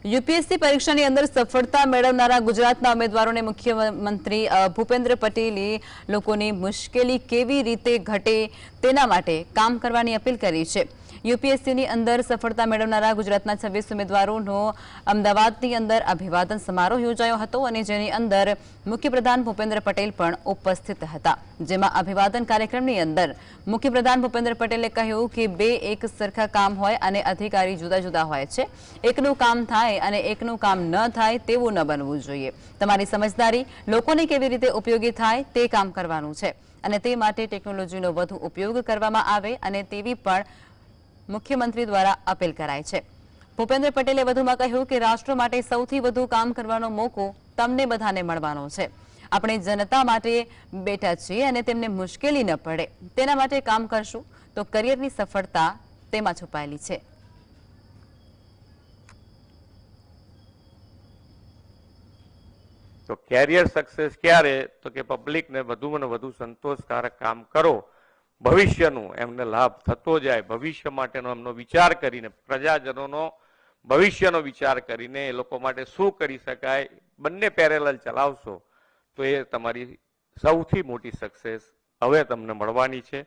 UPSC પરીક્ષાની અંદર સફળતા મેળવનારા ગુજરાતના ઉમેદવારોને મુખ્યમંત્રી ભૂપેન્દ્ર પટેલે લોકોની મુશ્કેલી કેવી રીતે ઘટે તેના માટે કામ કરવાની અપીલ કરી છે। યુપીએસસીની અંદર સફળતા મેળવનારા ગુજરાતના 26 ઉમેદવારોનો અમદાવાદની અંદર અભિવાદન સમારોહ યોજાયો હતો અને જેની અંદર મુખ્યપ્રધાન ભૂપેન્દ્ર પટેલ પણ ઉપસ્થિત હતા। જેમાં અભિવાદન કાર્યક્રમની અંદર મુખ્યપ્રધાન ભૂપેન્દ્ર પટેલે કહ્યું કે બે એક સરખા કામ હોય અને અધિકારી જુદા જુદા હોય છે। એકનું કામ થાય અને એકનું કામ ન થાય તેવું ન બનવું જોઈએ। તમારી સમજદારી લોકોને કેવી રીતે ઉપયોગી થાય તે કામ કરવાનું છે અને તે માટે ટેકનોલોજીનો વધુ ઉપયોગ કરવામાં આવે અને તેવી પણ મુખ્યમંત્રી દ્વારા અપીલ કરાઈ છે। ભૂપેન્દ્ર પટેલે વધુમાં કહ્યું કે રાષ્ટ્ર માટે સૌથી વધુ કામ કરવાનો મોકો તમને બધાને મળવાનો છે। આપણે જનતા માટે બેઠા છીએ અને તેમને મુશ્કેલી ન પડે તેના માટે કામ કરશું તો કરિયરની સફળતા તેમાં છુપાયેલી છે। તો કેરિયર સક્સેસ ક્યારે તો કે પબ્લિકને વધુમાં વધુ સંતોષકારક કામ કરો, ભવિષ્યનું એમને લાભ થતો જાય, ભવિષ્ય માટેનો એમનો વિચાર કરીને, પ્રજાજનોનો ભવિષ્યનો વિચાર કરીને એ લોકો માટે શું કરી શકાય બંને પેરેલલ ચલાવશો તો એ તમારી સૌથી મોટી સક્સેસ હવે તમને મળવાની છે।